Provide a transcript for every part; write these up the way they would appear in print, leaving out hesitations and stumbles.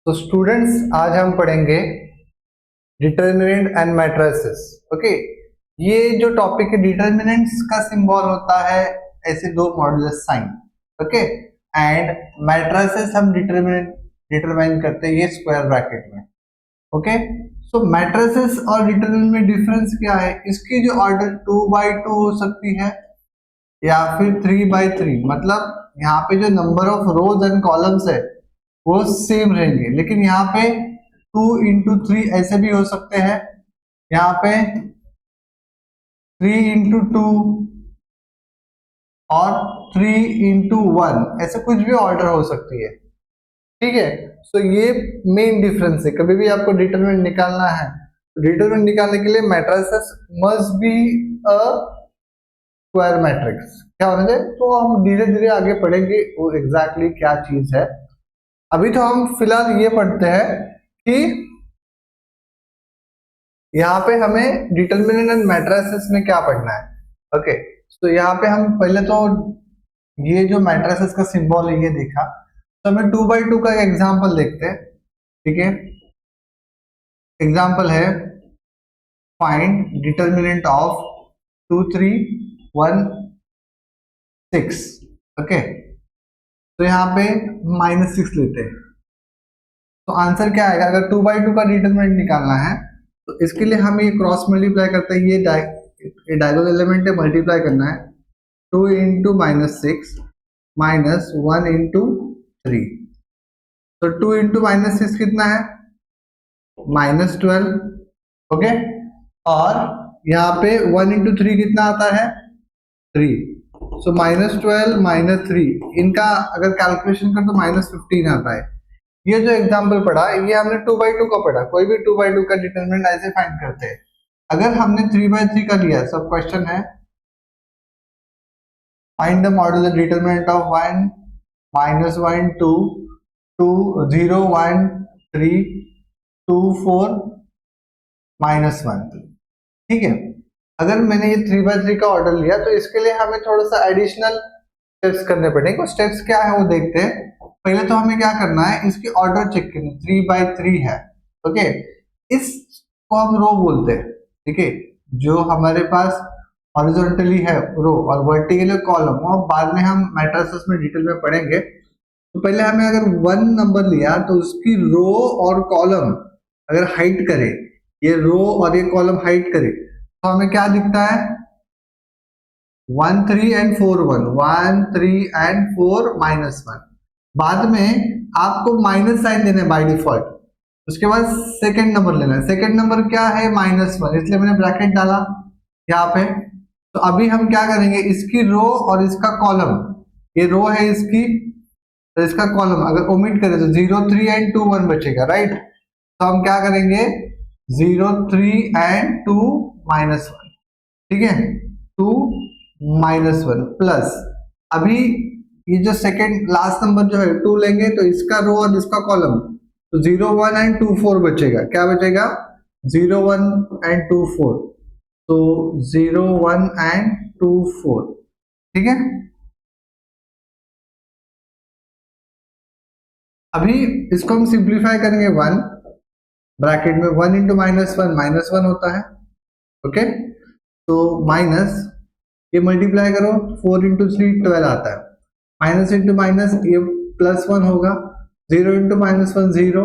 तो स्टूडेंट्स आज हम पढ़ेंगे डिटर्मिनेंट एंड मैट्रिसेस। ओके, ये जो टॉपिक है डिटर्मिनेंट्स का सिंबल होता है ऐसे दो modulus sign. Okay, and matrices हम डिटरमाइन करते हैं ये स्क्वायर ब्रैकेट में। ओके, सो मैट्रिसेस और डिटरमिनेंट में डिफरेंस क्या है? इसकी जो ऑर्डर 2/2 हो सकती है या फिर 3/3, मतलब यहाँ पे जो number of rose and columns है वो सेम रहेंगे, लेकिन यहाँ पे 2 into 3 ऐसे भी हो सकते हैं, यहाँ पे 3 into 2 और 3 into 1 ऐसे कुछ भी ऑर्डर हो सकती है। ठीक है, सो ये मेन डिफरेंस है। कभी भी आपको डिटरमिनेंट निकालना है, डिटरमिनेंट निकालने के लिए matrices must be a square matrix. क्या होना चाहिए? तो हम धीरे धीरे आगे पढ़ेंगे वो एग्जैक्टली क्या चीज है। अभी तो हम फिलहाल ये पढ़ते हैं कि यहाँ पे हमें डिटर्मिनेंट एंड मैट्रिसेस में क्या पढ़ना है। ओके, तो यहाँ पे हम पहले तो ये जो मैट्रिसेस का सिंबल है ये देखा, तो हमें 2/2 का एग्जांपल देखते हैं। ठीक है, एग्जांपल है फाइंड डिटर्मिनेंट ऑफ 2 3 1 6। ओके, तो यहाँ पे -6 लेते हैं, तो आंसर क्या आएगा? अगर 2/2 का डिटरमिनेंट निकालना है तो इसके लिए हम ये क्रॉस मल्टीप्लाई करते हैं, ये डायगोनल एलिमेंट है, मल्टीप्लाई करना है 2 into -6 माइनस 1 into 3। तो 2 into -6 कितना है? -12। ओके, और यहाँ पे 1 into 3 कितना आता है? 3। सो -12 -3 इनका अगर कैलकुलेशन कर तो -15 आता है। ये जो एग्जांपल पढ़ा ये हमने 2/2 का पढ़ा। कोई भी 2/2 का डिटरमिनेंट ऐसे फाइंड करते हैं। अगर हमने 3/3 का लिया, सब क्वेश्चन है find the modular determinant of 1 -1 2 2 0 1 3 2 4 -1। ठीक है, अगर मैंने ये 3/3 का ऑर्डर लिया तो इसके लिए हमें थोड़ा सा एडिशनल स्टेप्स करने पड़ेंगे। स्टेप्स क्या है वो देखते हैं। पहले तो हमें क्या करना है, इसकी ऑर्डर चेक करनी। 3/3 है। ओके, इसको हम रो बोलते हैं। ठीक है, जो हमारे पास हॉरिजॉन्टली है रो और वर्टिकली कॉलम, वो बाद में हम मैट्रिसेस में डिटेल में पढ़ेंगे। तो पहले हमें अगर 1 नंबर लिया तो उसकी रो और कॉलम अगर हाइट करे, ये रो और ये कॉलम हाइट करे, तो हमें क्या दिखता है? 1 3 and 4 1 1 3 and 4 -1। बाद में आपको माइनस साइन देना है बाय डिफॉल्ट। उसके बाद सेकंड नंबर लेना है। सेकंड नंबर क्या है? -1, इसलिए मैंने ब्रैकेट डाला यहाँ पे। तो अभी हम क्या करेंगे, इसकी रो और इसका कॉलम, ये रो है इसकी, तो इसका कॉलम अगर ओमिट करें तो 0 3 and 2 1 बचेगा, राइट? तो हम क्या करेंगे 0 3 and 2 -1। ठीक है, 2 -1 प्लस अभी ये जो सेकंड लास्ट नंबर जो है 2 लेंगे तो इसका रो और इसका कॉलम, तो 0 1 and 2 4 बचेगा। क्या बचेगा? 0 1 and 2 4, तो 0 1 and 2 4। ठीक है, अभी इसको हम सिंप्लीफाई करेंगे। 1 ब्रैकेट में 1 into -1 -1 होता है। ओके, तो माइनस ये मल्टीप्लाई करो 4 into 3 12 आता है, माइनस इंटू माइनस ये +1 होगा, 0 into -1 0,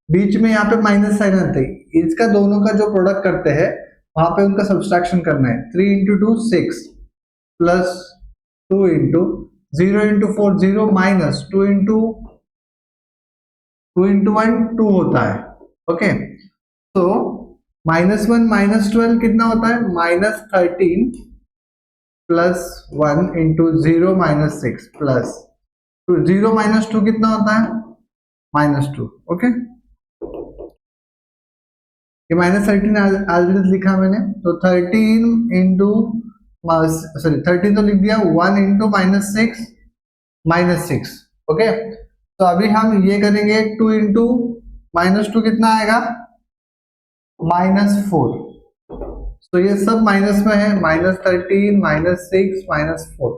बीच में यहाँ पे माइनस साइन आते हैं। इसका दोनों का जो प्रोडक्ट करते हैं वहां पे उनका सब्सट्रैक्शन करना है। 3 into 2 6 plus 2 into 0 into 4 0 minus 2 into 1 2 होता है। ओके, तो -1 -12 कितना होता है? -13 प्लस 1 into 0 -6 प्लस 0 -2 कितना होता है? -2। ओके, ये -13 ऑलरेडी लिखा मैंने, तो 13 into 13 तो लिख दिया, 1 into -6 ओके, तो अभी हम ये करेंगे 2 into -2 कितना आएगा? -4। तो ये सब माइनस में है, -13 -6 -4।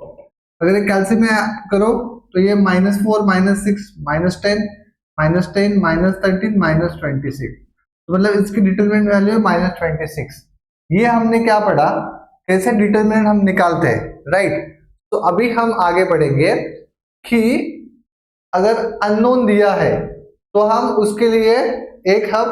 अगर ये कैल्सियम में करो तो ये -4 -6 -10 -10, -13, -26, तो मतलब इसकी डिटरमिनेंट वैल्यू है -26। ये हमने क्या पढ़ा, कैसे डिटरमिनेंट हम निकालते हैं, राइट। तो अभी हम आगे बढ़ेंगे कि अगर अननोन दिया है तो हम उसके लिए एक हम